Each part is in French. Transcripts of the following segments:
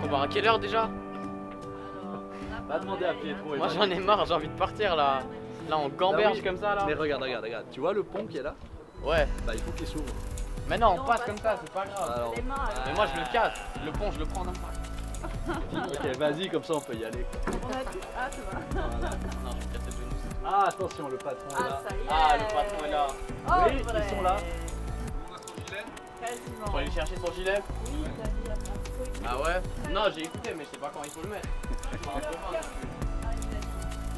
On part à quelle heure déjà? Va demander à Pietro. Moi j'en ai marre, j'ai envie de partir là. Là on gamberge oui. comme ça là. Mais regarde. Tu vois le pont qui est là? Ouais. Bah il faut qu'il s'ouvre. Mais non, on passe comme ça, c'est pas grave. Alors, mais moi je le casse. Le pont, je le prends en impact. ok, vas-y, comme ça on peut y aller. On a tout. Ah, ça va. Voilà. Non, je vais casser le genou. Ah, attention, le patron est là. Ça y est. Ah, le patron est là. Oh, Oui, vrai. ils sont là. Quasiment. Faut aller chercher son gilet. Oui, t'as dit, après. Ah ouais? Non, j'ai écouté, mais je sais pas quand il faut le mettre.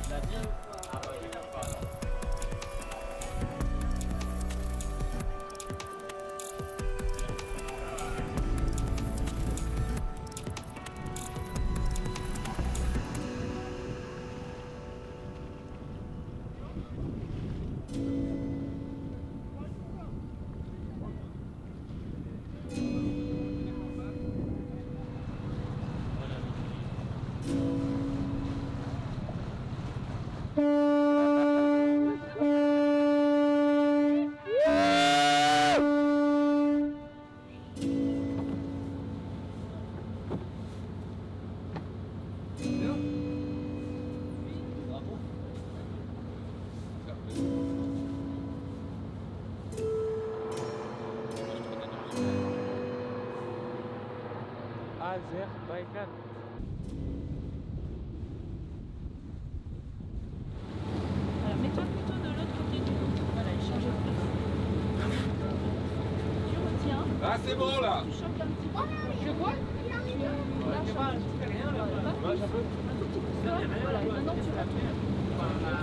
Il a dit. Ah bah, je regarde pas alors. Azerbaïdjan. Alors, mets-toi plutôt de l'autre côté du dos. Voilà, il change de place. Tu retiens. Ah, c'est bon là. Tu chopes un petit peu. Je vois. Tu lâches un petit peu. Voilà, et maintenant tu retournes.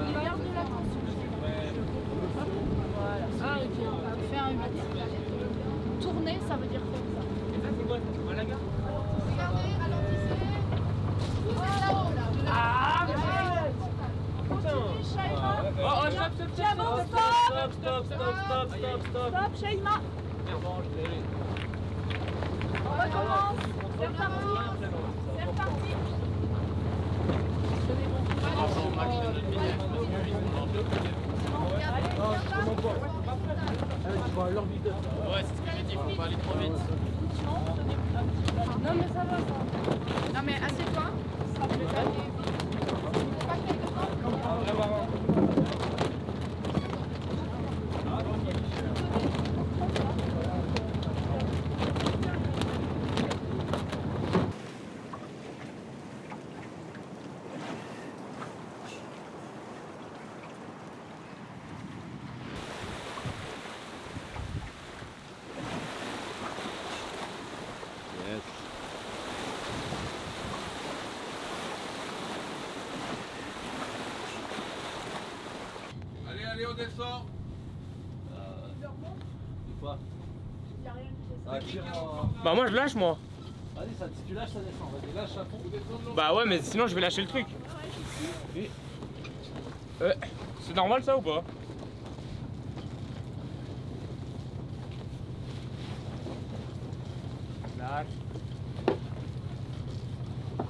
Tu gardes de la tension. Voilà. Ah, ok. Fais un 8. Tourner, ça veut dire faire ça. Et ça, c'est quoi? C'est Malaga? Regardez, ralentissez. Poussez là-haut, là. Ah, Continue, Shaima. Oh, stop, stop, Tiens, bon, stop, stop. stop, stop, stop, stop, stop. Stop, Shaima. On recommence. C'est reparti. C'est reparti. Franchement, Max, je donne le billet. Parce que ils sont dans deux côtés. Allez, viens là. Ouais, c'est ce que j'ai dit, faut pas aller trop vite. Non, mais ça va, ça. Non, mais assieds-toi. Ce sera plus facile. Pas quelque temps. Allez, on descend. Quoi? Il n'y a rien qui fait ça. Ah, tire en... Bah moi je lâche moi. Vas-y, si tu lâches, ça descend. Vas-y, lâche à fond. Bah ouais mais sinon je vais lâcher le truc. C'est normal ça ou pas? Lâche. Ouais,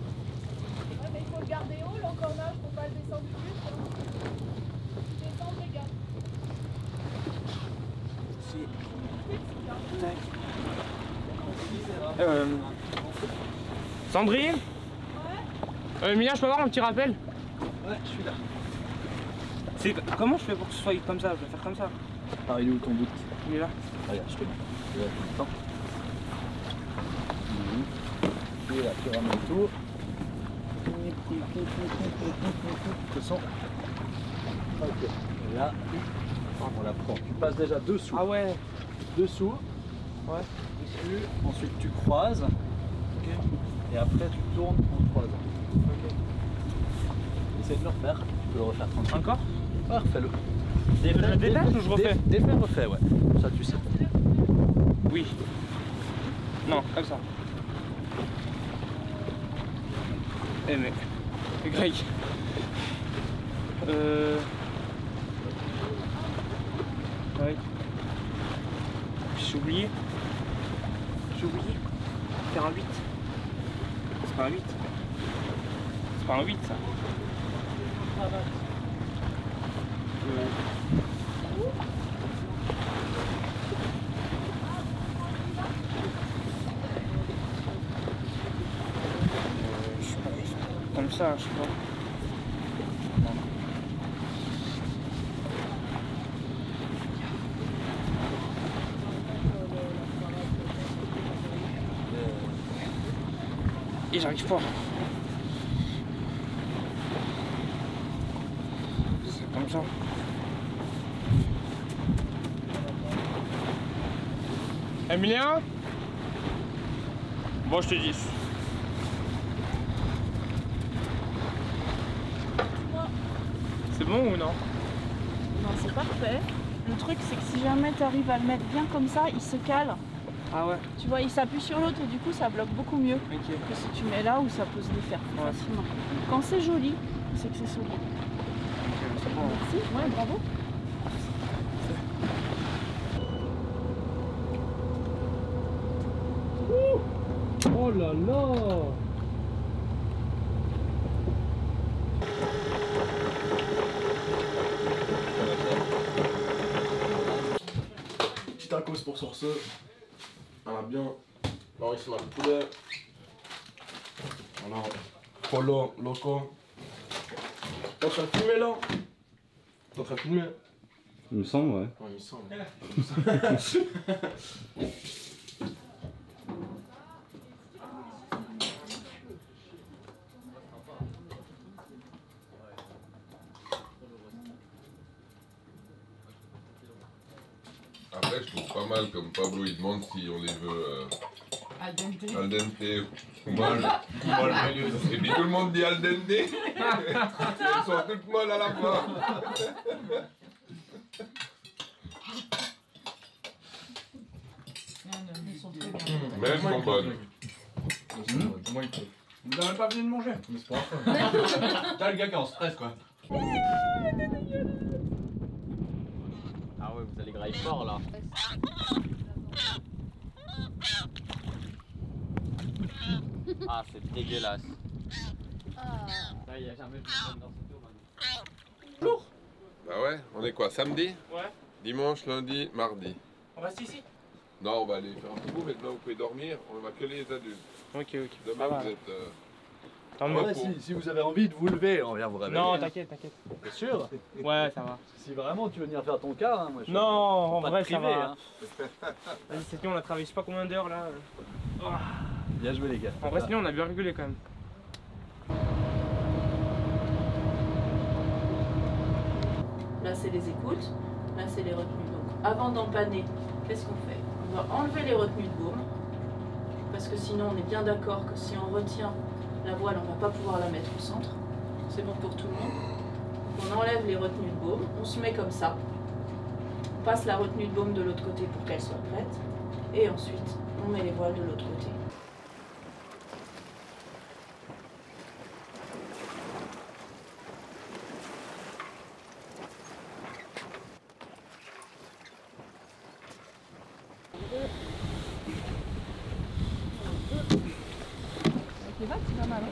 mais il faut le garder haut, l'engrenage, pour pas le descendre plus. Descendre, les gars. Sandrine? Mia, je peux avoir un petit rappel? Ouais, je suis là. Comment je fais pour que ce soit comme ça? Je vais faire comme ça. Ah, il est où ton but? Il est là. Regarde, je te mets. Je vais tout le temps. Et là, tu ramènes tout. Le son. Ok. Et là, on la prend. Tu passes déjà dessous. Ah ouais. Dessous. Ouais. Dessus. Ensuite, tu croises. Ok. Et après, tu tournes en croisant. Ok. Essaye de le refaire. Tu peux le refaire tranquille. Encore? Ah, refais-le. Je le détache ou je refais? Défais, refais, ouais. Ça, tu sais. Oui. Non, comme ça. Eh mais... Greg. Ouais. J'ai oublié. Faire un 8. C'est pas un 8. C'est pas un 8 ça. comme ça, je sais pas. Et j'arrive pas. C'est comme ça. Emilien? Bon, je te dis. C'est bon ou non? Non, c'est parfait. Le truc, c'est que si jamais tu arrives à le mettre bien comme ça, il se cale. Ah ouais? Tu vois, il s'appuie sur l'autre et du coup, ça bloque beaucoup mieux Ok. que si tu mets là où ça peut se défaire plus facilement. Quand c'est joli, c'est que c'est solide. C'est bon. Merci, ouais, bravo. Oh là là! Petit tacos pour sur ce. On a bien. Enrichissement de poulet. Alors, polo, loco. T'es en train de filmer là? T'es en train de filmer? Il me semble, ouais. Ouais, il me semble. Après, je trouve pas mal comme Pablo il demande si on les veut Al dente. al dente ou molle. Et puis tout le monde dit al dente. Elles sont toutes molles à la fois. Ils sont très bien. Mais elles sont bonnes. Vous n'avez pas venu de manger? Mais c'est pas grave. T'as le gars qui est en stress quoi. Ah ouais, vous allez grailler fort là. Ah, c'est dégueulasse. Là, il y a jamais personne dans cette eau maintenant. Bah ouais, on est quoi, samedi? Ouais. Dimanche, lundi, mardi. On reste ici? Non, on va aller faire un petit bout, maintenant vous pouvez dormir, on va que les adultes. Ok, ok. Demain Ça va. vous êtes... Tant mieux. Ouais, si vous avez envie de vous lever, on vient vous réveiller. Non, t'inquiète, t'inquiète. T'es sûr? Ouais, ça va. Si vraiment tu veux venir faire ton cas, hein, moi je Non, en pas vrai, te ça priver, va. hein. Vas-y, c'est bien, on a travaillé je sais pas combien d'heures là. Bien joué les gars. En vrai, c'est bien, on a bien rigolé quand même. Là, c'est les écoutes. Là, c'est les retenues. Donc, avant d'empanner, qu'est-ce qu'on fait? On va enlever les retenues de baume. Parce que sinon, on est bien d'accord que si on retient la voile, on ne va pas pouvoir la mettre au centre. C'est bon pour tout le monde. Donc, on enlève les retenues de baume. On se met comme ça. On passe la retenue de baume de l'autre côté pour qu'elle soit prête. Et ensuite, on met les voiles de l'autre côté. Avec les vagues, c'est pas mal. Hein.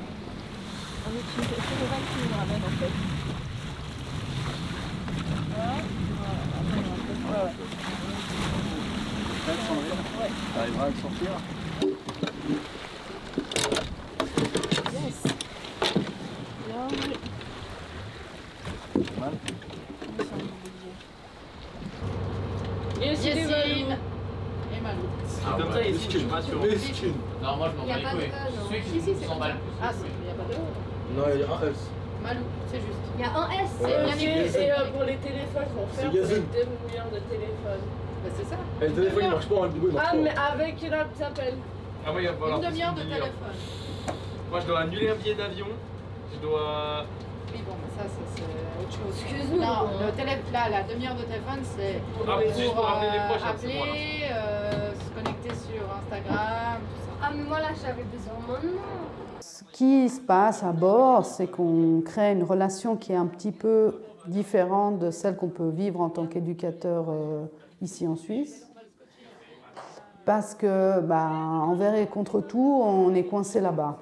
C'est les vagues qui nous ramènent en fait. Voilà. Ouais. T'arriveras à le sortir? Yes. Bien joué. Pas mal. Yacine et Malou. Ah, Comme ça, ici, je suis pas sûr. Mesquine. Non, moi je m'en Il y a bats les pas de couilles. E, non. Ceux Si, si, qui c'est s'en comme battent ça. le plus. Ah, il n'y a pas de E. Non, il y a un S. Malou, c'est juste. Il y a un S. C'est bien écrit. Et pour les téléphones, qu'on fait C'est pour les Yazine. débrouillards de téléphone. Bah, c'est ça. Et le téléphone il marche pas, le début il marche Ah, pas. mais avec une app qui s'appelle. Ah oui, voilà. Une demi-heure de c'est une demi-heure. téléphone. Moi, je dois annuler un billet d'avion. Je dois. Oui, bon, mais ça, c'est autre chose. Excuse-nous. Non, le là, la demi-heure de téléphone, c'est Ah, juste pour appeler les proches, hein, c'est moi, là. appeler, se connecter sur Instagram, tout ça. Ah, mais moi là j'avais besoin maintenant. Ce qui se passe à bord, c'est qu'on crée une relation qui est un petit peu différente de celle qu'on peut vivre en tant qu'éducateur ici en Suisse. Parce que, envers et contre tout, on est coincé là-bas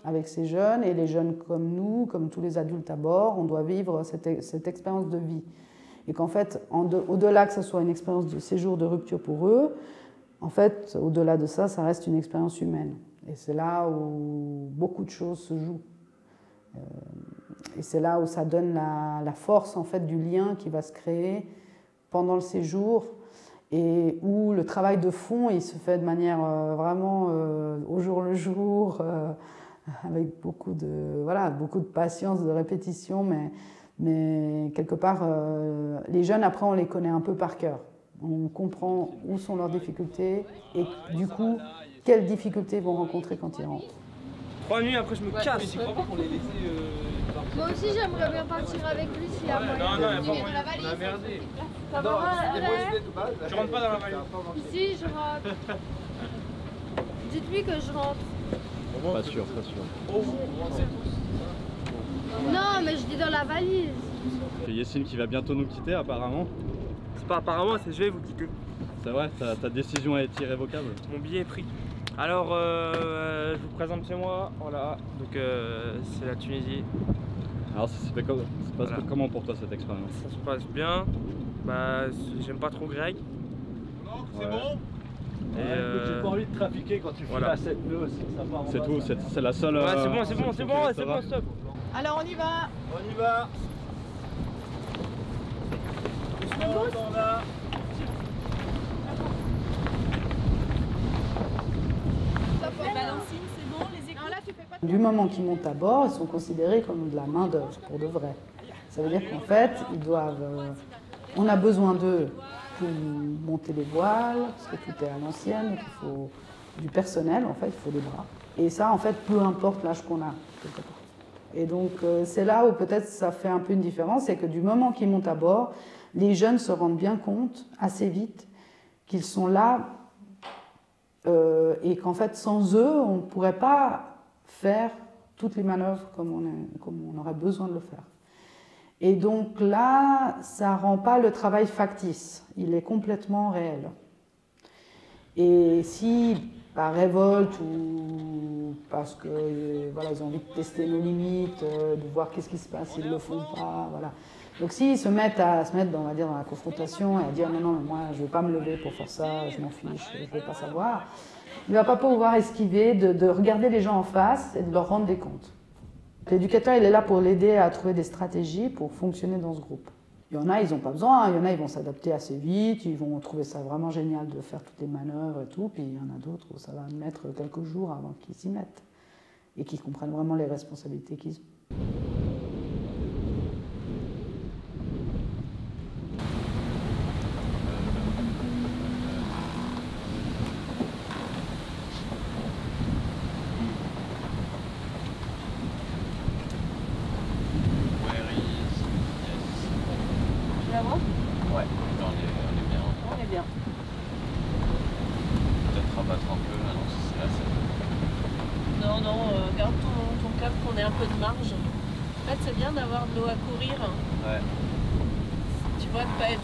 avec ces jeunes, et les jeunes comme nous, comme tous les adultes à bord, on doit vivre cette expérience de vie. Et qu'en fait, au-delà que ce soit une expérience de séjour, de rupture pour eux, en fait, au-delà de ça, ça reste une expérience humaine. Et c'est là où beaucoup de choses se jouent. Et c'est là où ça donne la force en fait, du lien qui va se créer pendant le séjour et où le travail de fond il se fait de manière vraiment au jour le jour, avec beaucoup de patience, de répétition, mais quelque part, les jeunes, après, on les connaît un peu par cœur. On comprend où sont leurs difficultés et du coup, quelles difficultés ils vont rencontrer quand ils rentrent. 3 nuits, après je me casse. Moi aussi j'aimerais bien partir avec lui s'il y a moyen. Non, Il est dans la valise. on a merdé. Ça va, Tu rentres pas dans la valise. Si, je rentre. Dites-lui que je rentre. Pas sûr, pas sûr. Non, mais je dis dans la valise. C'est Yessine qui va bientôt nous quitter apparemment. C'est pas apparemment, c'est je vais vous quitter. C'est vrai, ta décision est irrévocable. Mon billet est pris. Alors, je vous présente chez moi. Voilà, donc c'est la Tunisie. Alors ça se passe comment pour toi cette expérience? Ça se passe bien. Bah, j'aime pas trop Greg. C'est bon. J'ai pas envie de trafiquer quand tu fais la 7 nœuds aussi. C'est tout, c'est la seule. Ouais, c'est bon, stop. Alors on y va. On y va. Doucement, on a. Du moment qu'ils montent à bord, ils sont considérés comme de la main-d'œuvre, pour de vrai. Ça veut dire qu'en fait, ils doivent. On a besoin d'eux pour monter les voiles, parce que tout est à l'ancienne, donc il faut du personnel, en fait, il faut des bras. Et ça, en fait, peu importe l'âge qu'on a, quelque part. Et donc, c'est là où peut-être ça fait un peu une différence, c'est que du moment qu'ils montent à bord, les jeunes se rendent bien compte, assez vite, qu'ils sont là et qu'en fait, sans eux, on ne pourrait pas faire toutes les manœuvres comme on aurait besoin de le faire. Et donc là, ça ne rend pas le travail factice, il est complètement réel. Et si, par révolte ou parce que voilà, ils ont envie de tester nos limites, de voir qu'est-ce qui se passe s'ils ne le font pas, voilà. Donc s'ils se mettent dans, on va dire, dans la confrontation et à dire non, mais moi je ne vais pas me lever pour faire ça, je m'en fiche, je ne veux pas savoir, il ne va pas pouvoir esquiver de regarder les gens en face et de leur rendre des comptes. L'éducateur, il est là pour l'aider à trouver des stratégies pour fonctionner dans ce groupe. Il y en a, ils n'ont pas besoin, il y en a, ils vont s'adapter assez vite, ils vont trouver ça vraiment génial de faire toutes les manœuvres et tout, puis il y en a d'autres où ça va mettre quelques jours avant qu'ils s'y mettent et qu'ils comprennent vraiment les responsabilités qu'ils ont.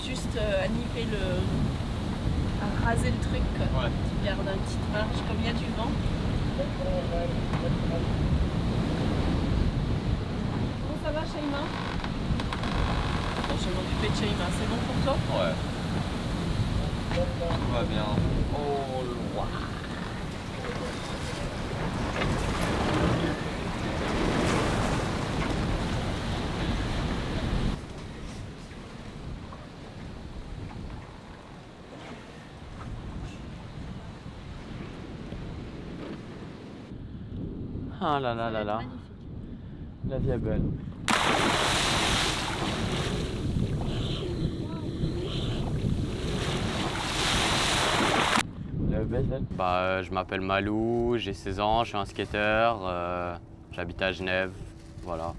Juste à niper à raser le truc, quoi. Tu gardes une petite marge, comme il y a du vent. Comment ça va, Shaima? Bon, je vais m'occuper de Shaima, c'est bon pour toi? Ouais. Tout va bien. Oh le roi. Ah là là là là, la vie est belle. Bah, je m'appelle Malou, j'ai 16 ans, je suis un skater, j'habite à Genève, voilà.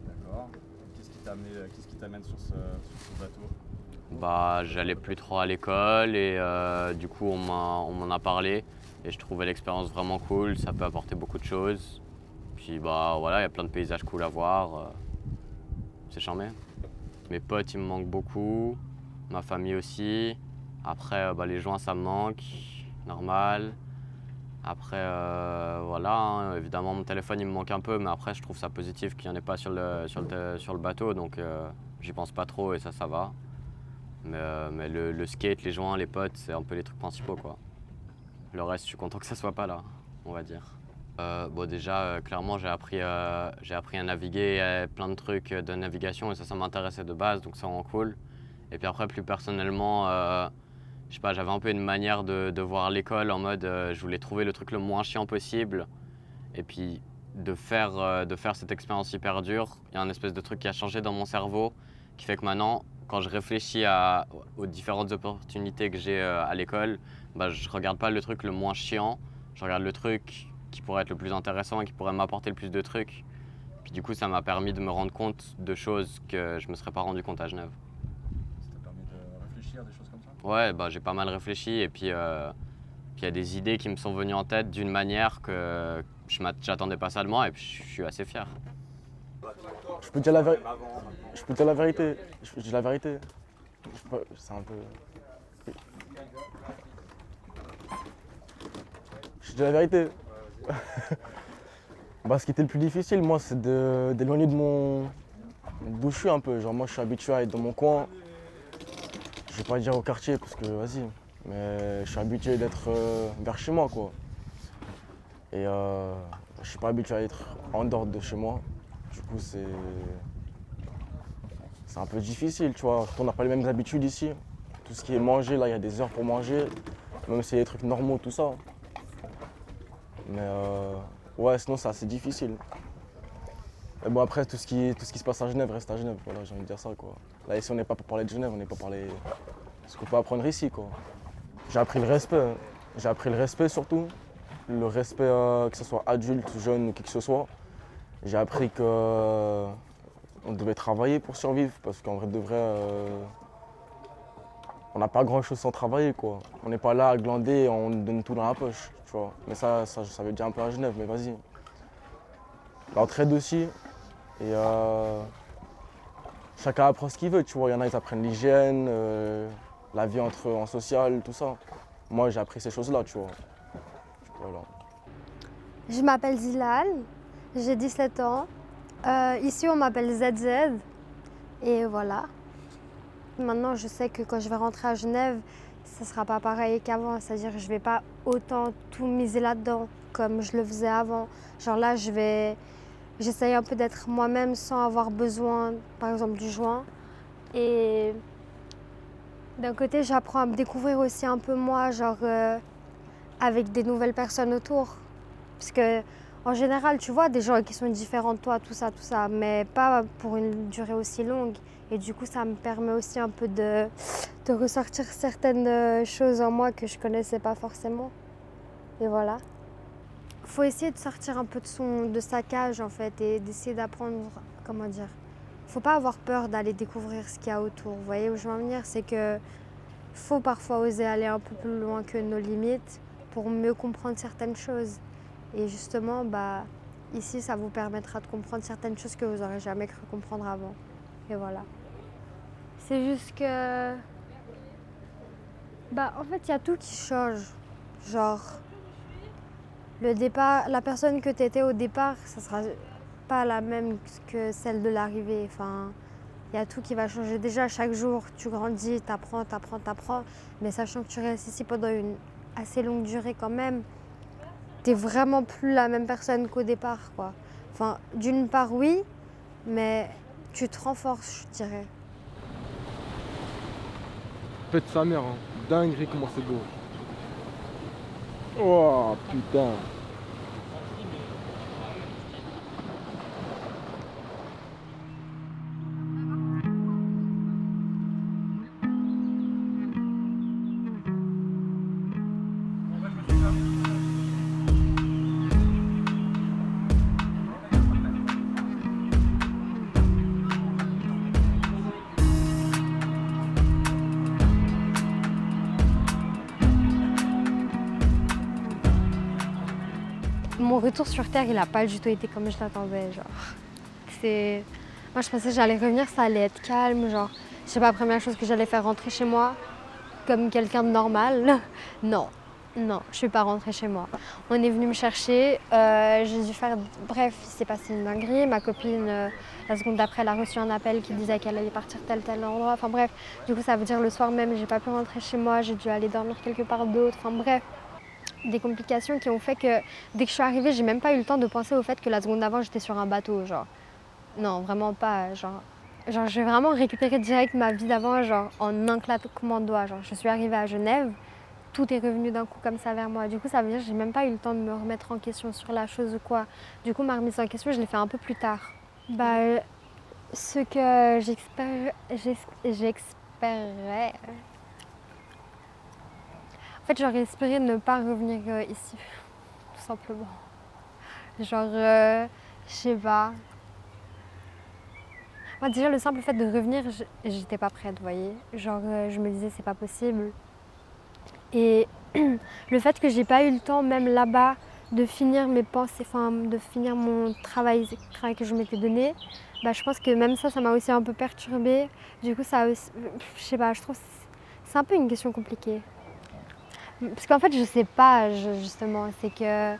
D'accord. Qu'est-ce qui t'amène sur ce bateau? Bah, j'allais plus trop à l'école et du coup on m'en a parlé. Et je trouvais l'expérience vraiment cool, ça peut apporter beaucoup de choses. Puis bah voilà, il y a plein de paysages cool à voir. C'est charmé. Mes potes, ils me manquent beaucoup. Ma famille aussi. Après, bah, les joints, ça me manque. Normal. Après, voilà, hein, évidemment, mon téléphone, il me manque un peu. Mais après, je trouve ça positif qu'il n'y en ait pas sur le bateau. Donc, j'y pense pas trop et ça va. Mais le skate, les joints, les potes, c'est un peu les trucs principaux, quoi. Le reste, je suis content que ça soit pas là, on va dire. Bon, déjà, clairement, j'ai appris à naviguer, plein de trucs de navigation et ça m'intéressait de base, donc ça rend cool. Et puis après, plus personnellement, je sais pas, j'avais un peu une manière de voir l'école en mode je voulais trouver le truc le moins chiant possible et puis de faire cette expérience hyper dure. Il y a un espèce de truc qui a changé dans mon cerveau qui fait que maintenant, quand je réfléchis aux différentes opportunités que j'ai à l'école, bah, je regarde pas le truc le moins chiant, je regarde le truc qui pourrait être le plus intéressant et qui pourrait m'apporter le plus de trucs. Puis du coup, ça m'a permis de me rendre compte de choses que je me serais pas rendu compte à Genève. Ça t'a permis de réfléchir à des choses comme ça? Ouais, bah, j'ai pas mal réfléchi et puis il y a des idées qui me sont venues en tête d'une manière que j'attendais pas ça de moi et puis je suis assez fier. Je peux dire la vérité. Je peux dire la vérité. Je dis la vérité. C'est un peu. Je dis la vérité. Bah, ce qui était le plus difficile, moi, c'est d'éloigner d'où je suis un peu. Genre, moi, je suis habitué à être dans mon coin. Je vais pas dire au quartier parce que, vas-y. Mais je suis habitué d'être vers chez moi, quoi. Et je suis pas habitué à être en dehors de chez moi. Du coup, c'est un peu difficile, tu vois. On n'a pas les mêmes habitudes ici. Tout ce qui est manger, là, il y a des heures pour manger. Même si c'est des trucs normaux, tout ça. Mais ouais, sinon, c'est assez difficile. Et bon, après, tout ce qui se passe à Genève reste à Genève. Voilà, j'ai envie de dire ça, quoi. Là, ici, on n'est pas pour parler de Genève, on n'est pas pour parler de ce qu'on peut apprendre ici, quoi. J'ai appris le respect. Hein. J'ai appris le respect, surtout. Le respect, que ce soit adulte, jeune ou qui que ce soit. J'ai appris qu'on devait travailler pour survivre, parce qu'en vrai de vrai, on n'a pas grand-chose sans travailler, quoi. On n'est pas là à glander et on nous donne tout dans la poche, tu vois. Mais ça je savais déjà un peu à Genève, mais vas-y. L'entraide aussi. Et chacun apprend ce qu'il veut, tu vois. Il y en a, ils apprennent l'hygiène, la vie en social, tout ça. Moi, j'ai appris ces choses-là, tu vois. Voilà. Je m'appelle Zilal, j'ai 17 ans. Ici, on m'appelle ZZ. Et voilà. Maintenant, je sais que quand je vais rentrer à Genève, ça ne sera pas pareil qu'avant. C'est-à-dire que je ne vais pas autant tout miser là-dedans comme je le faisais avant. Genre là, j'essaye un peu d'être moi-même sans avoir besoin, par exemple, du joint. Et d'un côté, j'apprends à me découvrir aussi un peu moi, genre avec des nouvelles personnes autour. Parce que en général, tu vois des gens qui sont différents de toi, tout ça, mais pas pour une durée aussi longue. Et du coup, ça me permet aussi un peu de ressortir certaines choses en moi que je connaissais pas forcément. Et voilà. Il faut essayer de sortir un peu de sa cage, en fait, et d'essayer d'apprendre, comment dire. Faut pas avoir peur d'aller découvrir ce qu'il y a autour. Vous voyez où je veux en venir? C'est que faut parfois oser aller un peu plus loin que nos limites pour mieux comprendre certaines choses. Et justement, bah, ici, ça vous permettra de comprendre certaines choses que vous n'aurez jamais cru comprendre avant. Et voilà. C'est juste que... Bah, en fait, il y a tout qui change. Genre, le départ, la personne que tu étais au départ, ça sera pas la même que celle de l'arrivée. Enfin, il y a tout qui va changer. Déjà, chaque jour, tu grandis, t'apprends. Mais sachant que tu restes ici pendant une assez longue durée quand même, t'es vraiment plus la même personne qu'au départ, quoi. Enfin, d'une part, oui, mais tu te renforces, je dirais. Pète sa mère, hein. Dinguerie, comment c'est beau. Oh, putain. Mon retour sur Terre, il n'a pas du tout été comme je l'attendais. Genre, moi, je pensais que j'allais revenir, ça allait être calme. Genre, je sais pas, la première chose que j'allais faire, rentrer chez moi comme quelqu'un de normal. Non, je suis pas rentrée chez moi. On est venu me chercher, j'ai dû faire... Bref, il s'est passé une dinguerie. Ma copine, la seconde d'après, elle a reçu un appel qui disait qu'elle allait partir tel endroit. Enfin bref, du coup, ça veut dire le soir même, j'ai pas pu rentrer chez moi, j'ai dû aller dormir quelque part d'autre. Enfin bref. des complications qui ont fait que dès que je suis arrivée, j'ai même pas eu le temps de penser au fait que la seconde d'avant, j'étais sur un bateau, genre. Non, vraiment pas, genre j'ai vraiment récupéré direct ma vie d'avant, genre en un claquement de doigts. Genre, je suis arrivée à Genève, tout est revenu d'un coup comme ça vers moi. Du coup, ça veut dire que j'ai même pas eu le temps de me remettre en question sur la chose ou quoi. Du coup, ma remise en question, je l'ai fait un peu plus tard. Bah, ce que j'espérais... En fait, j'aurais espéré ne pas revenir ici, tout simplement. Genre, je sais pas. Moi, déjà, le simple fait de revenir, j'étais pas prête, vous voyez. Genre, je me disais, c'est pas possible. Et le fait que j'ai pas eu le temps, même là-bas, de finir mes pensées, enfin, de finir mon travail que je m'étais donné, bah, je pense que même ça m'a aussi un peu perturbée. Du coup, ça aussi, je sais pas, je trouve que c'est un peu une question compliquée. Parce qu'en fait, je sais pas, justement, c'est que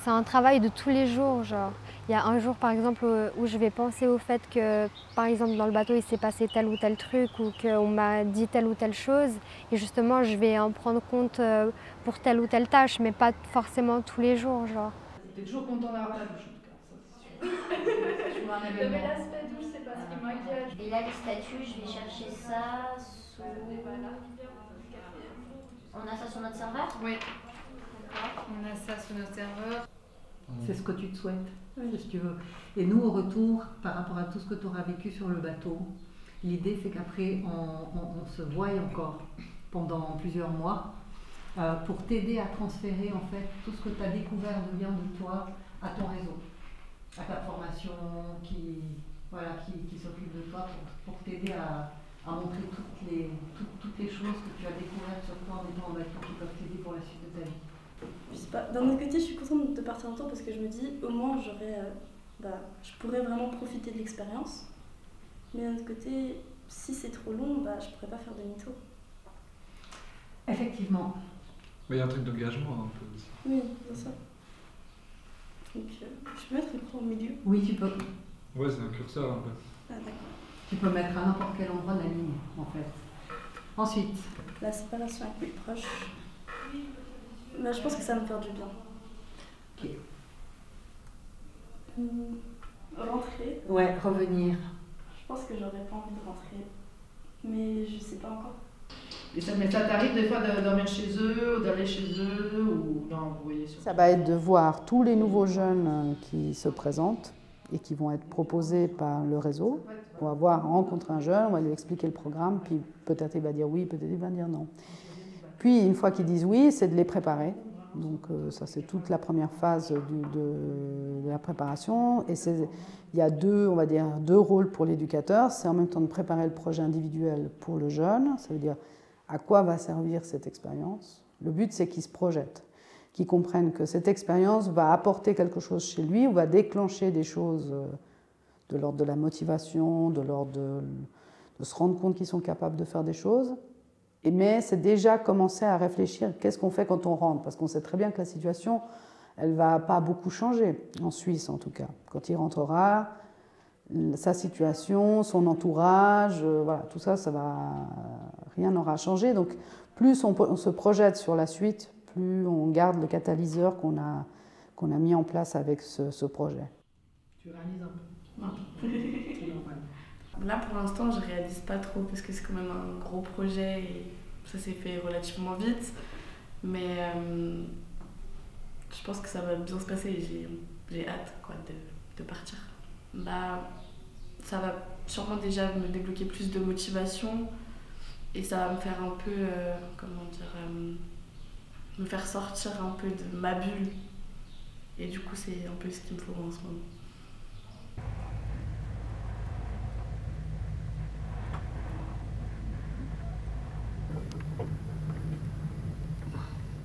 c'est un travail de tous les jours, genre. Il y a un jour, par exemple, où je vais penser au fait que, par exemple, dans le bateau, il s'est passé tel ou tel truc ou qu'on m'a dit telle ou telle chose. Et justement, je vais en prendre compte pour telle ou telle tâche, mais pas forcément tous les jours, genre. T'es toujours content d'avoir la douche, en tout cas, ça c'est sûr. C'est toujours un Non, mais événement. l'aspect douche, c'est pas ce qui m'inquiète. Et là, les statuts, je vais chercher ça sous... On a ça sur notre serveur? Oui. On a ça sur notre serveur. C'est ce que tu te souhaites, si tu veux. Et nous, au retour, par rapport à tout ce que tu auras vécu sur le bateau, l'idée c'est qu'après, on se voie encore pendant plusieurs mois pour t'aider à transférer en fait tout ce que tu as découvert de bien de toi à ton réseau, à ta formation qui s'occupe de toi pour t'aider à montrer toutes les choses que tu as découvertes sur toi en étant en bateau qui peuvent t'aider pour la suite de ta vie. Je sais pas, d'un autre côté, je suis contente de partir longtemps parce que je me dis, au moins, je pourrais vraiment profiter de l'expérience. Mais d'un autre côté, si c'est trop long, je pourrais pas faire demi-tour. Effectivement. Mais il y a un truc d'engagement un peu aussi. Oui, c'est ça. Donc, je peux mettre l'écran au milieu? Oui, tu peux. Ouais, c'est un curseur un peu. Ah, d'accord. Tu peux mettre à n'importe quel endroit de la ligne, en fait. Ensuite. La séparation avec mes proches. Je pense que ça va me faire du bien. Ok. Rentrer. Ouais, revenir. Je pense que j'aurais pas envie de rentrer. Mais je sais pas encore. Mais ça t'arrive des fois de dormir chez eux, ou d'aller chez eux, ou non, vous voyez sur... Ça va être de voir tous les nouveaux jeunes qui se présentent et qui vont être proposés par le réseau. On va voir, rencontrer un jeune, on va lui expliquer le programme, puis peut-être il va dire oui, peut-être il va dire non. Puis, une fois qu'ils disent oui, c'est de les préparer. Donc, ça, c'est toute la première phase de la préparation. Et il y a deux rôles pour l'éducateur. C'est en même temps de préparer le projet individuel pour le jeune. Ça veut dire à quoi va servir cette expérience. Le but, c'est qu'il se projette, qu'il comprenne que cette expérience va apporter quelque chose chez lui ou va déclencher des choses de l'ordre de la motivation, de l'ordre de se rendre compte qu'ils sont capables de faire des choses. Mais c'est déjà commencer à réfléchir qu'est-ce qu'on fait quand on rentre, parce qu'on sait très bien que la situation, elle ne va pas beaucoup changer, en Suisse en tout cas. Quand il rentrera, sa situation, son entourage, voilà, tout ça, rien n'aura changé. Donc plus on se projette sur la suite, plus on garde le catalyseur qu'on a mis en place avec ce projet. Tu réalises un peu. Là, pour l'instant, je réalise pas trop parce que c'est quand même un gros projet et ça s'est fait relativement vite. Mais je pense que ça va bien se passer et j'ai hâte de partir. Ça va sûrement déjà me débloquer plus de motivation et ça va me faire un peu, me faire sortir un peu de ma bulle. Et du coup, c'est un peu ce qu'il me faut en ce moment.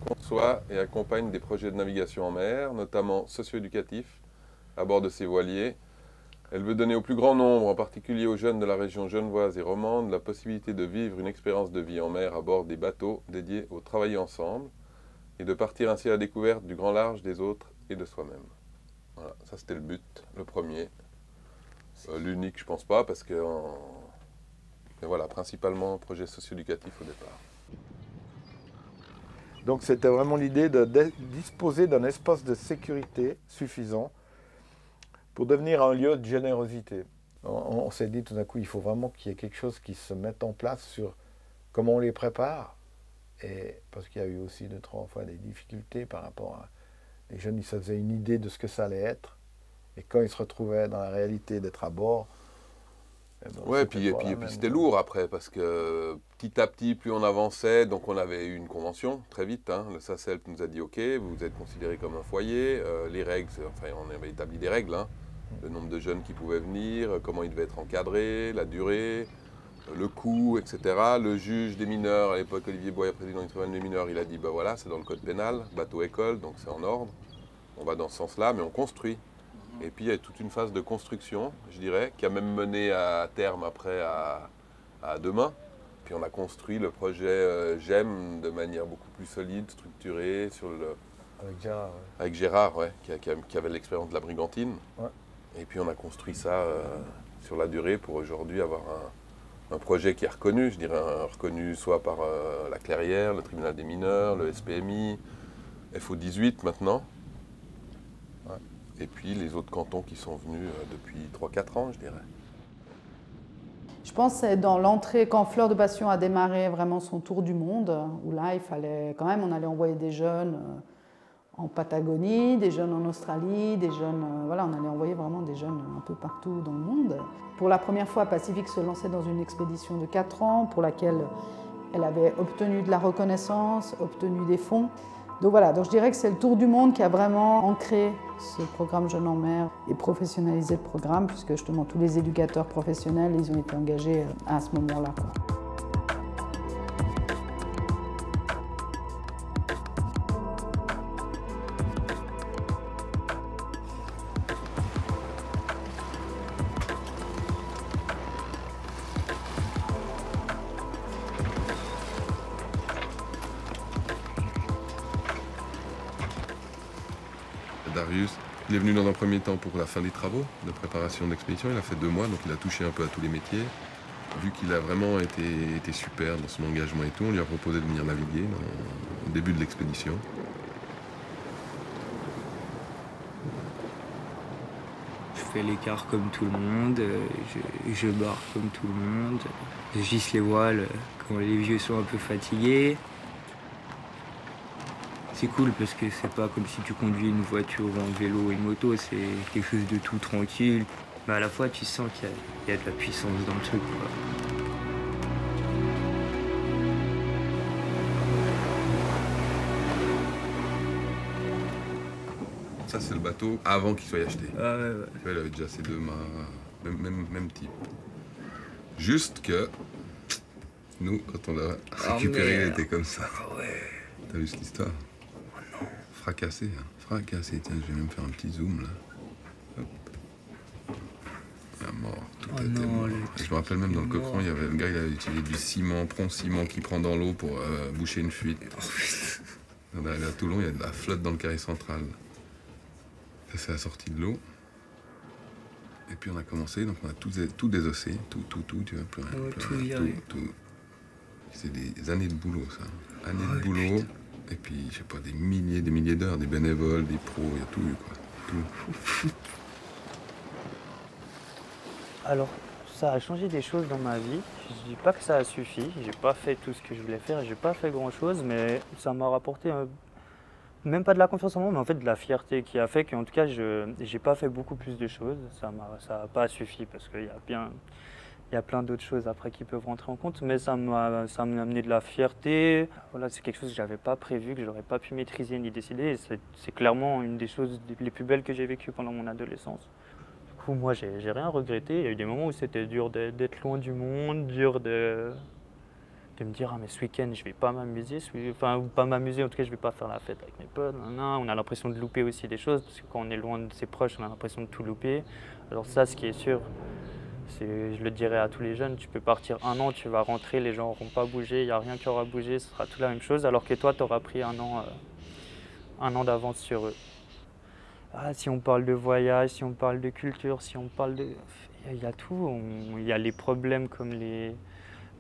Conçoit et accompagne des projets de navigation en mer, notamment socio-éducatifs, à bord de ses voiliers. Elle veut donner au plus grand nombre, en particulier aux jeunes de la région genevoise et romande, la possibilité de vivre une expérience de vie en mer à bord des bateaux dédiés au travailler ensemble et de partir ainsi à la découverte du grand large des autres et de soi-même. Voilà, ça c'était le but, le premier. L'unique, je pense pas, parce que... Mais voilà, principalement projet socio-éducatif au départ. Donc c'était vraiment l'idée de disposer d'un espace de sécurité suffisant pour devenir un lieu de générosité. On s'est dit tout d'un coup, il faut vraiment qu'il y ait quelque chose qui se mette en place sur comment on les prépare. Et parce qu'il y a eu aussi 2-3 fois des difficultés par rapport à... Les jeunes, ils se faisaient une idée de ce que ça allait être. Et quand ils se retrouvaient dans la réalité d'être à bord... Ouais, et puis c'était lourd après, parce que petit à petit, plus on avançait, donc on avait eu une convention très vite. Hein, le SACELP nous a dit « Ok, vous êtes considérés comme un foyer, les règles, enfin on avait établi des règles, hein, le nombre de jeunes qui pouvaient venir, comment ils devaient être encadrés, la durée, le coût, etc. » Le juge des mineurs, à l'époque Olivier Boyer, président du tribunal des mineurs, il a dit « Ben voilà, c'est dans le code pénal, bateau-école, donc c'est en ordre, on va dans ce sens-là, mais on construit. » Et puis il y a toute une phase de construction, je dirais, qui a même mené à terme après à demain. Puis on a construit le projet GEM de manière beaucoup plus solide, structurée, sur le... Avec Gérard, ouais. Avec Gérard, ouais, qui avait l'expérience de la brigantine. Ouais. Et puis on a construit ça sur la durée pour aujourd'hui avoir un projet qui est reconnu, je dirais, reconnu soit par la Clairière, le tribunal des mineurs, le SPMI, FO18 maintenant. Et puis les autres cantons qui sont venus depuis 3-4 ans, je dirais. Je pense que c'est dans l'entrée, quand Fleur de Passion a démarré vraiment son tour du monde, où là, il fallait quand même, on allait envoyer des jeunes en Patagonie, des jeunes en Australie, des jeunes, voilà, on allait envoyer vraiment des jeunes un peu partout dans le monde. Pour la première fois, Pacifique se lançait dans une expédition de 4 ans, pour laquelle elle avait obtenu de la reconnaissance, obtenu des fonds. Donc voilà, donc je dirais que c'est le tour du monde qui a vraiment ancré ce programme Jeunes en mer et professionnalisé le programme, puisque justement tous les éducateurs professionnels, ils ont été engagés à ce moment-là. Darius, il est venu dans un premier temps pour la fin des travaux de préparation d'expédition. Il a fait 2 mois, donc il a touché un peu à tous les métiers. Vu qu'il a vraiment été super dans son engagement et tout, on lui a proposé de venir naviguer au début de l'expédition. Je fais l'écart comme tout le monde, je barre comme tout le monde, je visse les voiles quand les vieux sont un peu fatigués. C'est cool parce que c'est pas comme si tu conduis une voiture ou un vélo ou une moto, c'est quelque chose de tout tranquille. Mais à la fois tu sens qu'il y a de la puissance dans le truc, quoi. Ça c'est le bateau avant qu'il soit acheté. Ah ouais, ouais. Il avait déjà ses 2 mâts, même type. Juste que nous, quand on l'a récupéré, il était comme ça. Ah ouais. T'as vu cette histoire? Fracassé, hein. Fracassé. Tiens, je vais même faire un petit zoom là. Hop. La mort, tout était mort. Je me rappelle même dans le cochon, il y avait un gars, il avait utilisé du ciment, prompt ciment qui prend dans l'eau pour boucher une fuite. On est arrivé à Toulon, il y a de la flotte dans le carré central. Ça c'est la sortie de l'eau. Et puis on a commencé, donc on a tout désossé, tout, tu vois, plus rien. Tout. C'est des années de boulot ça. Années de boulot. Putain. Et puis, je sais pas, des milliers d'heures, des bénévoles, des pros, il y a tout eu, quoi. Tout. Alors, ça a changé des choses dans ma vie. Je dis pas que ça a suffi. J'ai pas fait tout ce que je voulais faire. J'ai pas fait grand-chose, mais ça m'a rapporté même pas de la confiance en moi, mais en fait de la fierté qui a fait qu'en tout cas, j'ai pas fait beaucoup plus de choses. Ça a pas suffi parce qu'il y a plein d'autres choses après qui peuvent rentrer en compte, mais ça m'a amené de la fierté. Voilà, c'est quelque chose que je n'avais pas prévu, que je n'aurais pas pu maîtriser ni décider. C'est clairement une des choses les plus belles que j'ai vécues pendant mon adolescence. Du coup, moi, j'ai rien regretté. Il y a eu des moments où c'était dur d'être loin du monde, dur de me dire « Ah, mais ce week-end, je ne vais pas m'amuser. » Enfin, pas m'amuser, en tout cas, je ne vais pas faire la fête avec mes potes. On a l'impression de louper aussi des choses, parce que quand on est loin de ses proches, on a l'impression de tout louper. Alors ça, ce qui est sûr, je le dirais à tous les jeunes, tu peux partir 1 an, tu vas rentrer, les gens n'auront pas bougé, il n'y a rien qui aura bougé, ce sera tout la même chose, alors que toi, tu auras pris un an d'avance sur eux. Ah, si on parle de voyage, si on parle de culture, si on parle de... Il y a tout, il y a les problèmes comme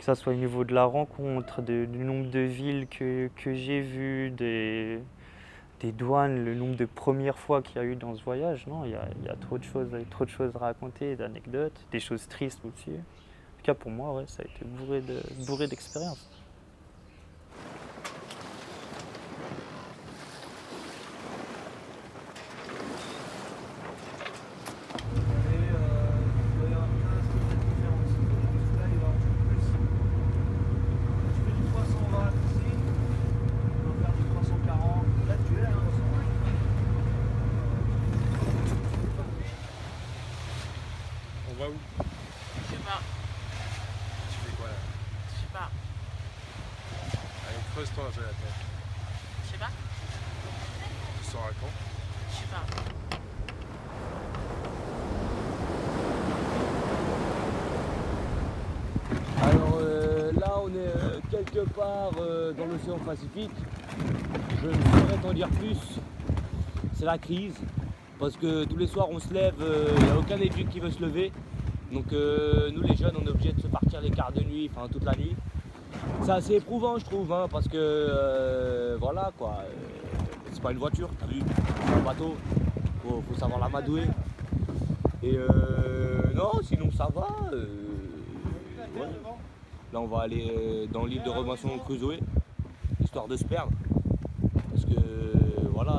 Que ça soit au niveau de la rencontre, du nombre de villes que j'ai vues, des douanes, le nombre de premières fois qu'il y a eu dans ce voyage. Non, il y a trop de choses à raconter, d'anecdotes, des choses tristes aussi. En tout cas, pour moi, ouais, ça a été bourré d'expériences. On va où? Je sais pas. Tu fais quoi là? Je sais pas. Allez, creuse-toi un peu la tête. Je sais pas. Tu sors à quand? Je sais pas. Alors là, on est quelque part dans l'océan Pacifique. Je ne saurais t'en dire plus. C'est la crise. Parce que tous les soirs, on se lève, il n'y a aucun éduc qui veut se lever. Donc nous, les jeunes, on est obligés de se partir les quarts de nuit, enfin toute la nuit. C'est assez éprouvant, je trouve, hein, parce que voilà quoi. C'est pas une voiture, t'as vu? C'est un bateau. Faut savoir l'amadouer. Et non, sinon ça va. Ouais. Là, on va aller dans l'île de Robinson Crusoe, histoire de se perdre. Parce que voilà,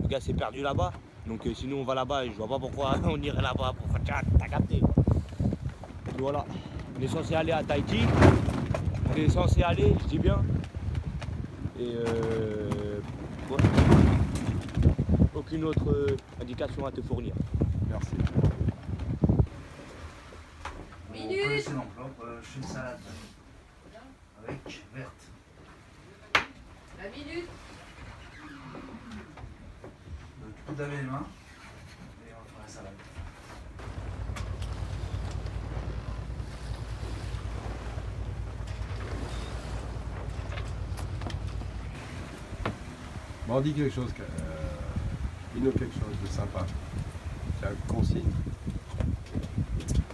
le gars s'est perdu là-bas. Donc sinon on va là-bas et je vois pas pourquoi on irait là-bas pour faire tcha, t'as capté. Et voilà, on est censé aller à Tahiti. On est censé aller, je dis bien. Et ouais. Aucune autre indication à te fournir. Merci. On peut laisser l'enveloppe, je fais une salade avec verte. La minute. Tu peux te laver les mains et on va faire la salade. Bon, on dit quelque chose, dis-nous quelque chose de sympa. C'est un consigne.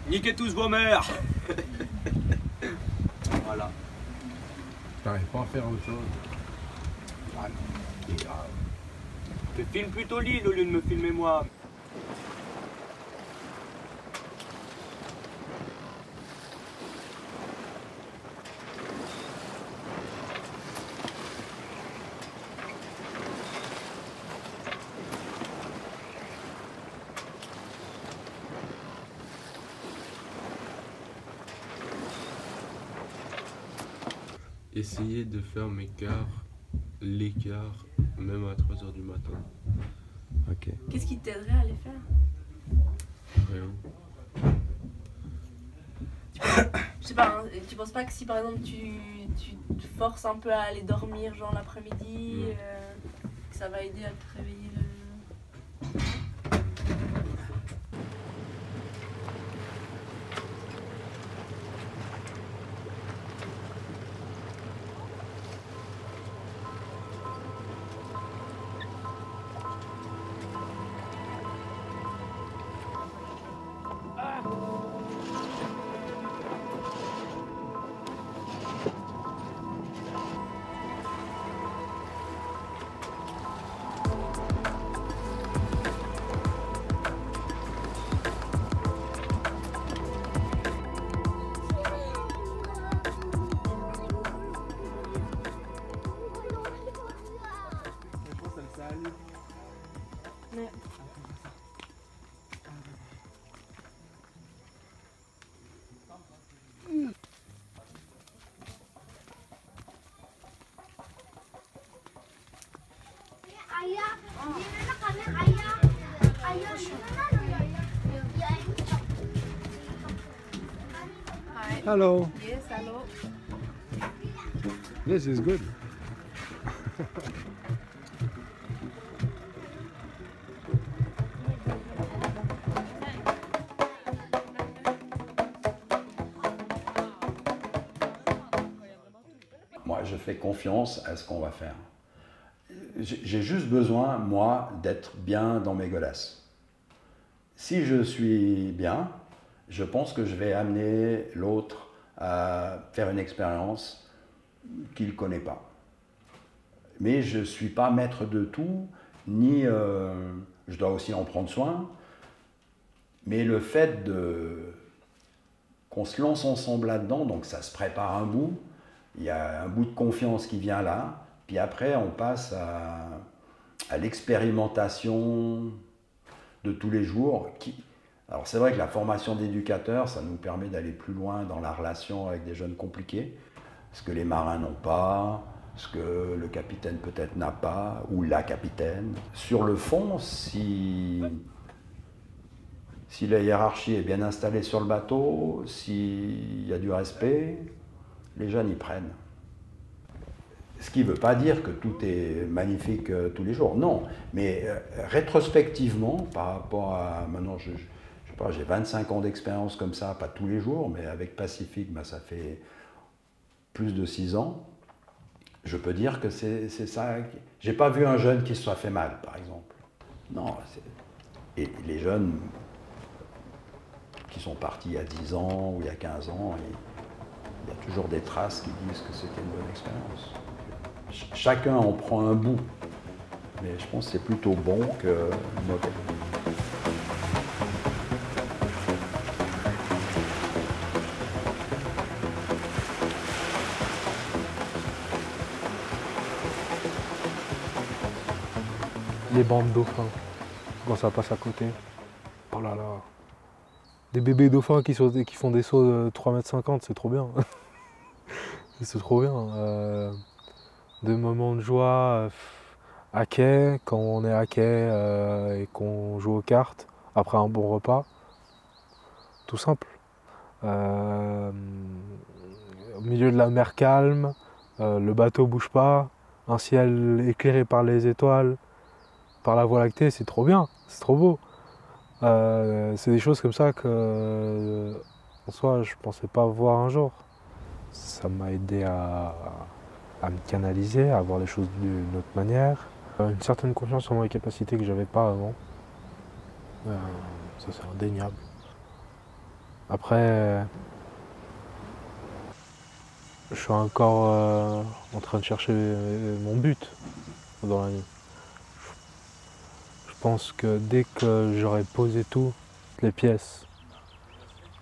Niquez tous vos mères. Voilà. T'arrives pas à faire autre chose. Ah non, c'est grave. Je filme plutôt l'île au lieu de me filmer moi. Essayer de faire l'écart, même à 3 h du matin. Ok. Qu'est-ce qui t'aiderait à les faire? Rien. Je sais pas, hein, tu penses pas que si par exemple tu te forces un peu à aller dormir genre l'après-midi, que ça va aider à te réveiller le... Hello. Yes, hello. This is good. Moi, je fais confiance à ce qu'on va faire. J'ai juste besoin, moi, d'être bien dans mes godasses. Si je suis bien, je pense que je vais amener l'autre à faire une expérience qu'il ne connaît pas. Mais je ne suis pas maître de tout, ni je dois aussi en prendre soin. Mais le fait qu'on se lance ensemble là-dedans, donc ça se prépare un bout, il y a un bout de confiance qui vient là, puis après on passe à l'expérimentation de tous les jours. Alors c'est vrai que la formation d'éducateur, ça nous permet d'aller plus loin dans la relation avec des jeunes compliqués, ce que les marins n'ont pas, ce que le capitaine peut-être n'a pas, ou la capitaine. Sur le fond, si la hiérarchie est bien installée sur le bateau, s'il y a du respect, les jeunes y prennent. Ce qui ne veut pas dire que tout est magnifique tous les jours, non. Mais rétrospectivement, par rapport à... Maintenant, je sais pas, j'ai 25 ans d'expérience comme ça, pas tous les jours, mais avec Pacifique, ça fait plus de 6 ans. Je peux dire que c'est ça. J'ai pas vu un jeune qui se soit fait mal, par exemple. Non. Et les jeunes qui sont partis il y a 10 ans ou il y a 15 ans, il y a toujours des traces qui disent que c'était une bonne expérience. Chacun en prend un bout, mais je pense que c'est plutôt bon que mauvais. Les bandes dauphins, quand ça passe à côté. Oh là là. Des bébés dauphins qui font des sauts de 3,50 m, c'est trop bien. C'est trop bien. Des moments de joie à quai, quand on est à quai et qu'on joue aux cartes, après un bon repas. Tout simple. Au milieu de la mer calme, le bateau bouge pas, un ciel éclairé par les étoiles, par la Voie lactée, c'est trop bien, c'est trop beau. C'est des choses comme ça que, en soi, je pensais pas voir un jour. Ça m'a aidé à me canaliser, à voir les choses d'une autre manière. Une certaine confiance en mes capacités que j'avais pas avant. Ça, c'est indéniable. Après, je suis encore en train de chercher mon but dans la vie. Je pense que dès que j'aurai posé toutes les pièces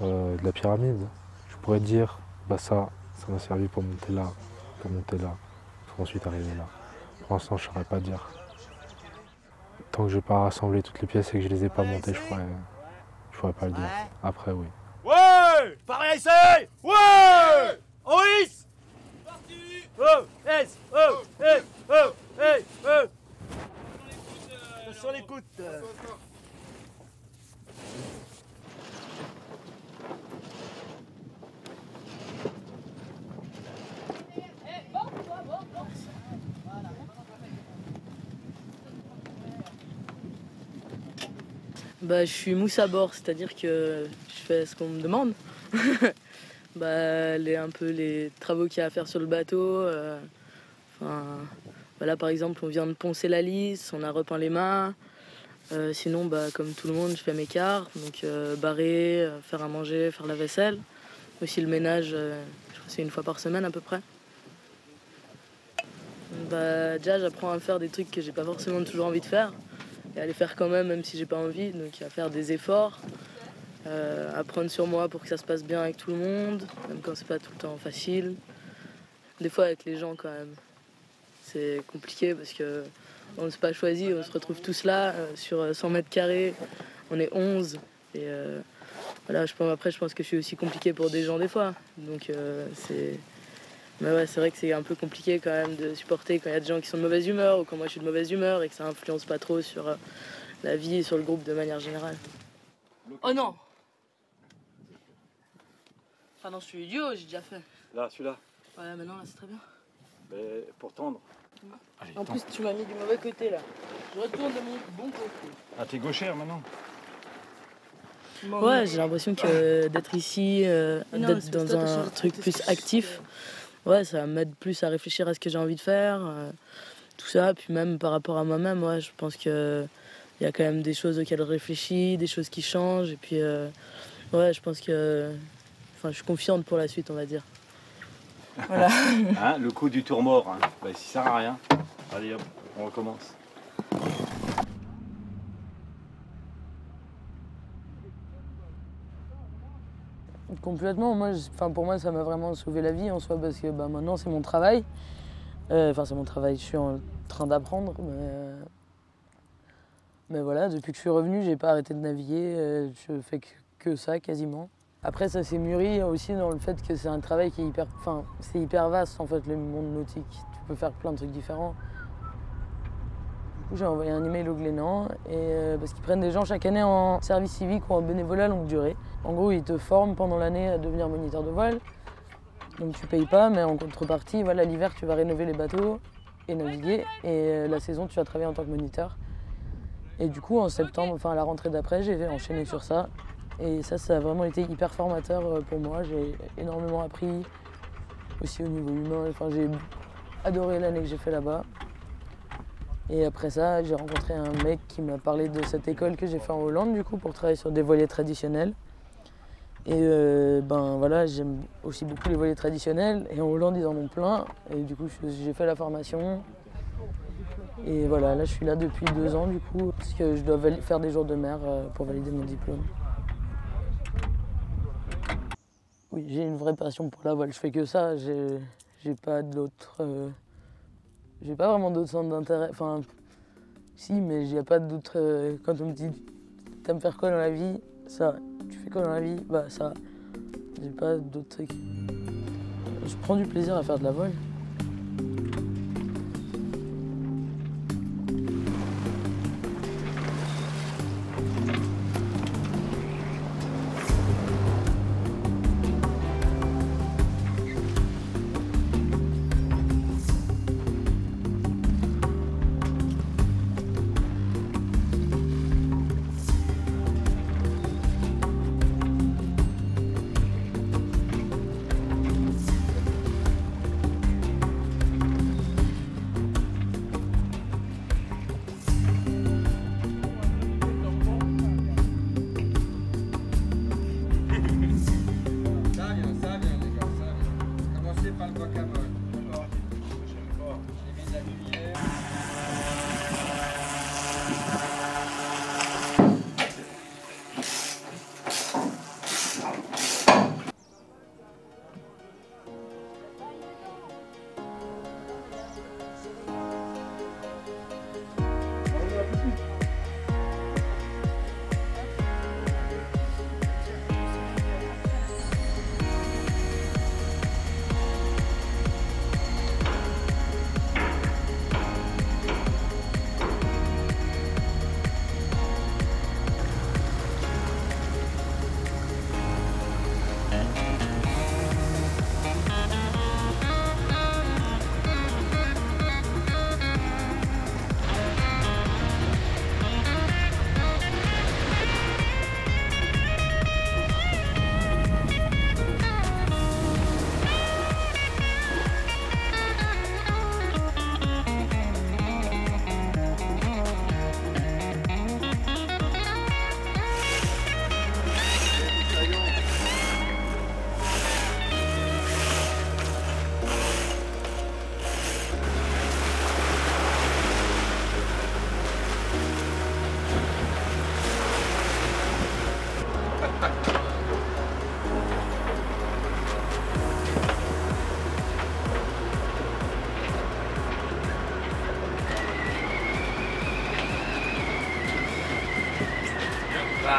de la pyramide, je pourrais dire, ça m'a servi pour monter là, pour ensuite arriver là. Pour l'instant, je ne saurais pas dire. Tant que je n'ai pas rassemblé toutes les pièces et que je ne les ai pas montées, je pourrais pas le dire. Après, oui. Ouais! Pareil, c'est! Ouais! Ois! Parti! Oh! S! Oh! S! Oh! S! Oh! Sur l'écoute! Je suis mousse à bord, c'est-à-dire que je fais ce qu'on me demande. Les travaux qu'il y a à faire sur le bateau. Là, par exemple, on vient de poncer la lisse, on a repeint les mâts. Sinon, comme tout le monde, je fais mes quarts, donc barrer, faire à manger, faire la vaisselle. Aussi le ménage, je crois que c'est 1 fois par semaine à peu près. Déjà, j'apprends à faire des trucs que j'ai pas forcément toujours envie de faire. Et à les faire quand même si j'ai pas envie, donc à faire des efforts, à prendre sur moi pour que ça se passe bien avec tout le monde, même quand c'est pas tout le temps facile. Des fois avec les gens quand même, c'est compliqué parce que on ne s'est pas choisi, on se retrouve tous là sur 100 mètres carrés, on est 11 et je pense que je suis aussi compliqué pour des gens des fois, donc Mais ouais, c'est vrai que c'est un peu compliqué quand même de supporter quand il y a des gens qui sont de mauvaise humeur ou quand moi je suis de mauvaise humeur et que ça influence pas trop sur la vie et sur le groupe de manière générale. Oh non! Enfin non, je suis idiot, j'ai déjà fait. Là, celui-là. Ouais, maintenant là c'est très bien. Mais pour tendre. Allez, en plus, tu m'as mis du mauvais côté là. Je retourne de mon bon côté. Ah, t'es gauchère maintenant? Ouais, j'ai l'impression que d'être ici, d'être dans un truc plus actif. Ouais, ça m'aide plus à réfléchir à ce que j'ai envie de faire, tout ça. Puis même par rapport à moi-même, je pense qu'il y a quand même des choses auxquelles je réfléchis, des choses qui changent. Et puis, je pense qu'il Enfin, je suis confiante pour la suite, on va dire. Voilà. Hein, le coup du tour mort, hein. Bah, ça sert à rien. Allez hop, on recommence. Complètement, pour moi ça m'a vraiment sauvé la vie en soi parce que maintenant c'est mon travail. C'est mon travail, je suis en train d'apprendre. Mais voilà, depuis que je suis revenu, j'ai pas arrêté de naviguer, je fais que ça quasiment. Après ça s'est mûri aussi dans le fait que c'est un travail qui est c'est hyper vaste en fait le monde nautique. Tu peux faire plein de trucs différents. Du coup j'ai envoyé un email au Glénan parce qu'ils prennent des gens chaque année en service civique ou en bénévolat longue durée. En gros ils te forment pendant l'année à devenir moniteur de voile. Donc tu payes pas mais en contrepartie voilà, l'hiver tu vas rénover les bateaux et naviguer et la saison tu vas travailler en tant que moniteur. Et du coup en septembre, à la rentrée d'après, j'ai enchaîné sur ça. Et ça a vraiment été hyper formateur pour moi. J'ai énormément appris aussi au niveau humain. J'ai adoré l'année que j'ai fait là-bas. Et après ça, j'ai rencontré un mec qui m'a parlé de cette école que j'ai fait en Hollande du coup pour travailler sur des voiliers traditionnels. Et voilà, j'aime aussi beaucoup les voiliers traditionnels. Et en Hollande, ils en ont plein. Et du coup, j'ai fait la formation. Et voilà, là, je suis là depuis 2 ans du coup, parce que je dois faire des jours de mer pour valider mon diplôme. Oui, j'ai une vraie passion pour la voile. Je fais que ça. J'ai pas d'autres. J'ai pas vraiment d'autres centres d'intérêt. Si, mais j'ai pas d'autres. Quand on me dit t'aimes faire quoi dans la vie, ça. Tu fais quoi dans la vie, ça. J'ai pas d'autres trucs. Je prends du plaisir à faire de la voile.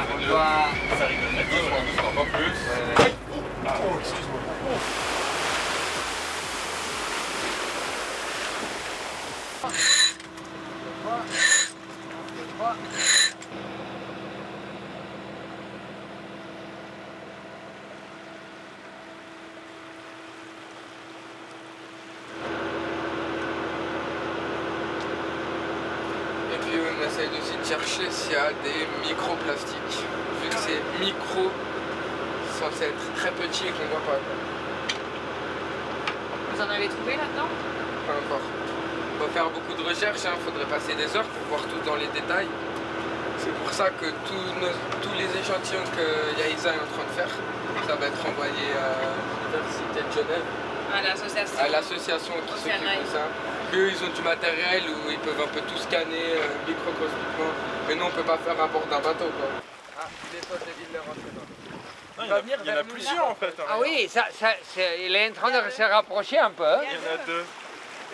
On doit... Ça rigole. Doucement, pas plus. Oh, excuse-moi. Et puis on essaye aussi de chercher s'il y a des microplastiques. Vu que c'est micro, censé être très petit et qu'on voit pas. Vous en avez trouvé là-dedans? Pas encore. On va faire beaucoup de recherches, il faudrait passer des heures pour voir tout dans les détails. C'est pour ça que tous les échantillons que Yaïsa est en train de faire, ça va être envoyé à l'Université de Genève. À l'association qui s'occupe de ça. Eux, ils ont du matériel où ils peuvent un peu tout scanner microscopiquement. Mais nous, on peut pas faire à bord d'un bateau, quoi. Ah, les potes de Hitler rentrent dedans. Il y en a plusieurs en fait. Ah oui, il est en train de se rapprocher un peu. Il y en a deux.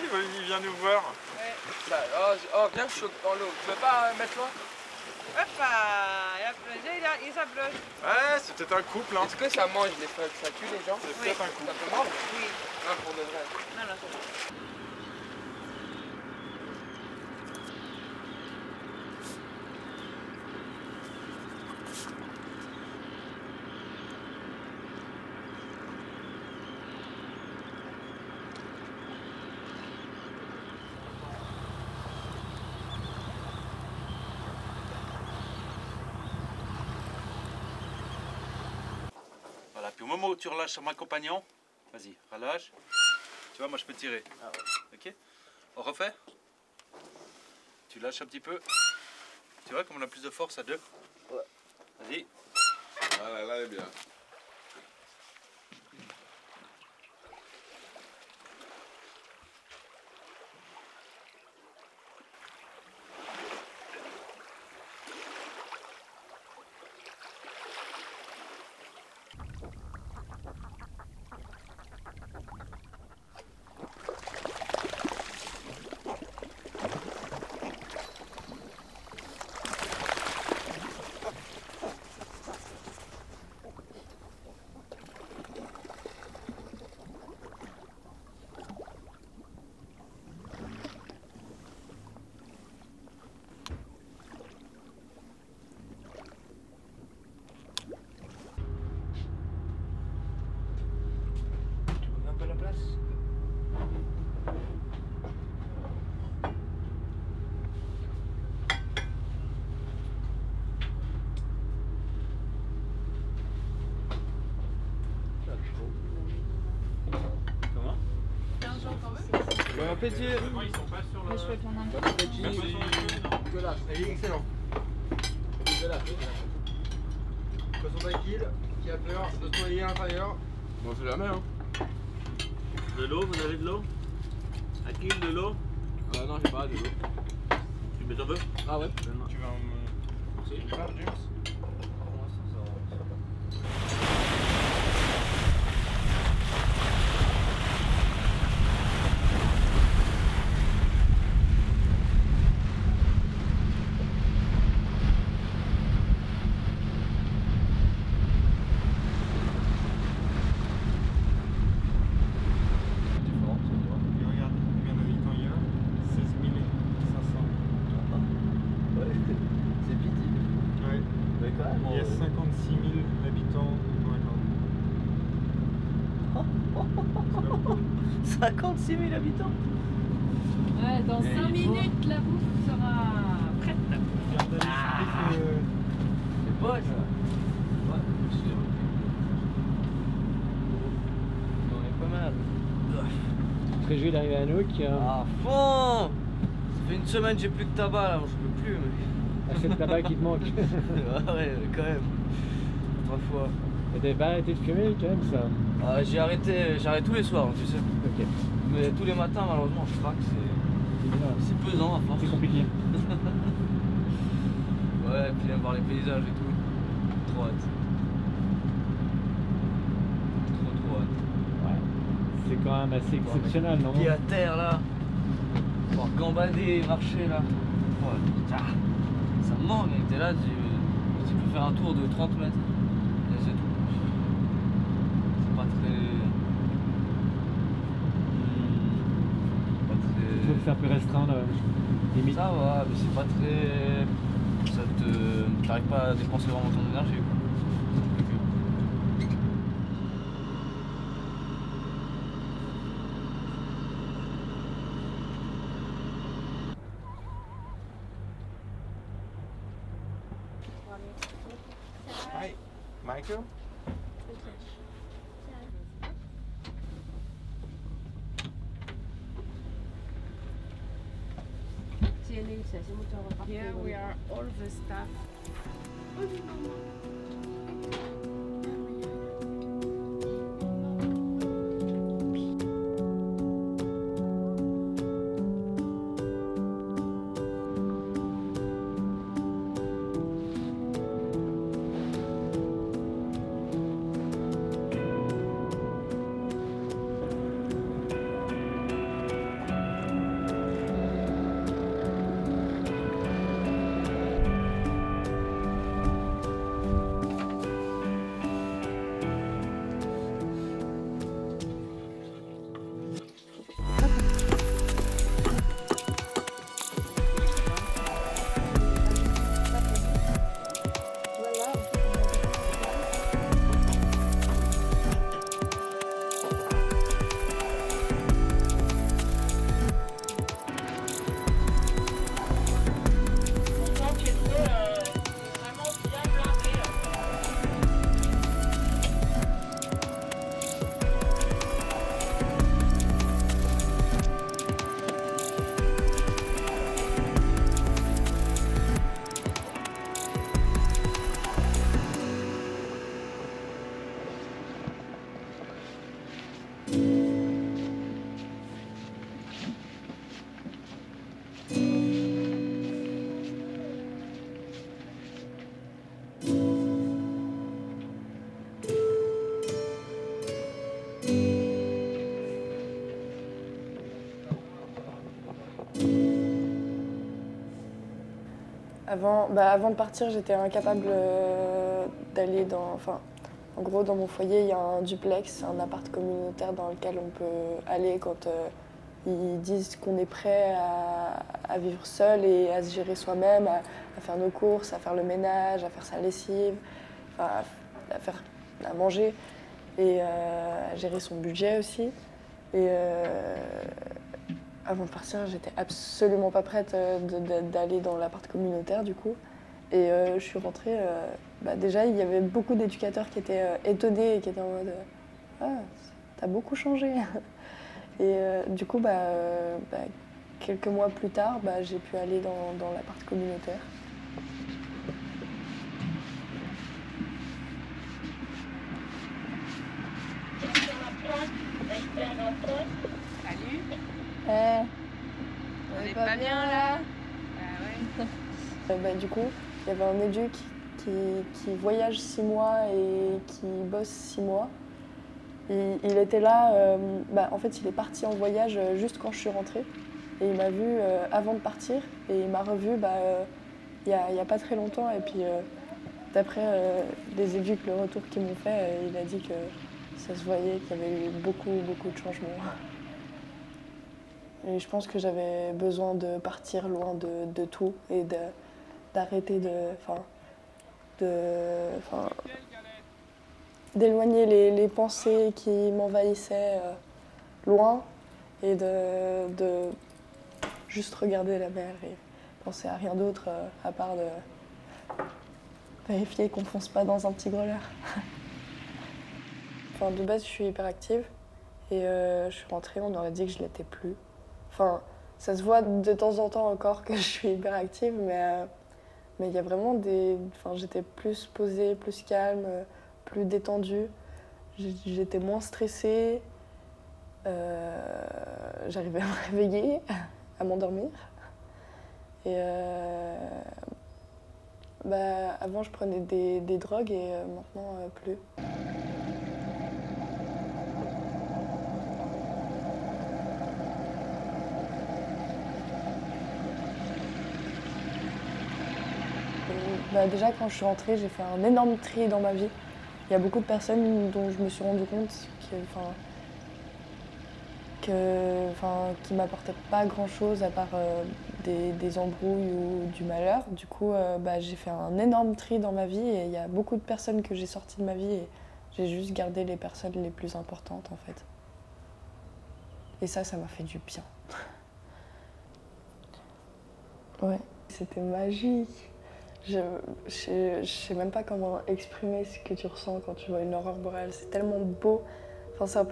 Il vient nous voir. Oh, viens chaud dans l'eau. Tu veux pas mettre loin? Hop, il s'approche. Ouais, c'est peut-être un couple. Hein. Est-ce que ça mange les feuilles? Ça tue les gens? C'est peut-être un couple. Ça peut mordre? Oui. Non, pour de vrai. Non, non, c'est bon. Voilà, puis au moment où tu relâches sur mon compagnon, vas-y, relâche. Tu vois, moi je peux tirer. Ok? On refait? Tu lâches un petit peu. Tu vois comme on a plus de force à deux? Ouais. Vas-y. Voilà, là elle est bien. Bon appétit. Ils sont pas sur le... Bon appétit. Dégueulasse, elle est excellent. Dégueulasse. Poisson d'Aquile qui a peur de se noyer à l'intérieur. Bon, c'est jamais, hein. De l'eau, vous avez de l'eau? Aquile, de l'eau? Non, j'ai pas de l'eau. Tu mets un peu? Ah ouais. Tu vas en... C'est une part, James? Il y a 56 000 habitants en Irlande. 56 000 habitants. Ouais, dans 5 minutes, la bouffe sera prête. C'est poche. On est pas mal. Très joué d'arriver à Nook. À fond. Ça fait une semaine que j'ai plus de tabac là, je peux plus. Mais... C'est le tabac qui te manque. Ouais, quand même. 3 fois. Et t'avais pas arrêté de fumer quand même ça? Ah, j'arrête tous les soirs, tu sais. Ok. Mais tous les matins, malheureusement, je craque, c'est pesant à force. C'est compliqué. Ouais, et puis voir les paysages et tout. Trop hâte. Trop hâte. Ouais. C'est quand même assez exceptionnel, non? Pied à terre là. Pouvoir gambader, marcher là. Ouais. Ah, ça me manque, t'es là, tu peux faire un tour de 30 mètres. Et c'est tout. C'est pas très. Je trouve que c'est un peu restreint là. Limite. Ça va, mais c'est pas très. T'arrives pas à dépenser vraiment ton énergie quoi. Hi, Michael? Si elle est Here we are all the staff. Avant de partir, j'étais incapable d'aller dans... Enfin, en gros, dans mon foyer, il y a un duplex, un appart communautaire dans lequel on peut aller quand ils disent qu'on est prêt à vivre seul et à se gérer soi-même, à faire nos courses, à faire le ménage, à faire sa lessive, enfin, à manger et à gérer son budget aussi. Et avant de partir, j'étais absolument pas prête d'aller dans l'appart communautaire du coup. Et je suis rentrée, déjà il y avait beaucoup d'éducateurs qui étaient étonnés et qui étaient en mode « Ah, t'as beaucoup changé !» Et du coup, quelques mois plus tard, j'ai pu aller dans l'appart communautaire. Salut. On est pas bien là? Du coup, il y avait un éduc qui voyage 6 mois et qui bosse 6 mois. Il était là, en fait il est parti en voyage juste quand je suis rentrée. Et il m'a vu avant de partir et il m'a revu il y a pas très longtemps. Et puis d'après les éducs, le retour qu'ils m'ont fait, il a dit que ça se voyait qu'il y avait eu beaucoup de changements. Et je pense que j'avais besoin de partir loin de tout et d'arrêter d'éloigner les pensées qui m'envahissaient loin et de juste regarder la mer et penser à rien d'autre à part de vérifier qu'on ne fonce pas dans un petit greleur. De base, je suis hyperactive et je suis rentrée, on aurait dit que je l'étais plus. Enfin, ça se voit de temps en temps encore que je suis hyperactive, mais il y a vraiment j'étais plus posée, plus calme, plus détendue. J'étais moins stressée. J'arrivais à me réveiller, à m'endormir. Et avant, je prenais des drogues et maintenant, plus. Déjà, quand je suis rentrée, j'ai fait un énorme tri dans ma vie. Il y a beaucoup de personnes dont je me suis rendu compte qui m'apportaient pas grand-chose à part des embrouilles ou du malheur. Du coup, j'ai fait un énorme tri dans ma vie et il y a beaucoup de personnes que j'ai sorties de ma vie et j'ai juste gardé les personnes les plus importantes en fait. Et ça m'a fait du bien. Ouais, c'était magique. Je sais même pas comment exprimer ce que tu ressens quand tu vois une aurore boréale. C'est tellement beau. Enfin, c'est un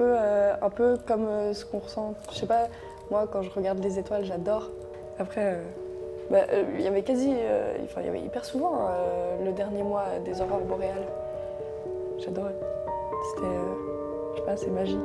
peu comme ce qu'on ressent. Je sais pas, moi quand je regarde les étoiles, j'adore. Après, Il y avait quasi, il y avait hyper souvent le dernier mois des aurores boréales. J'adorais. C'était, je sais pas, c'est magique.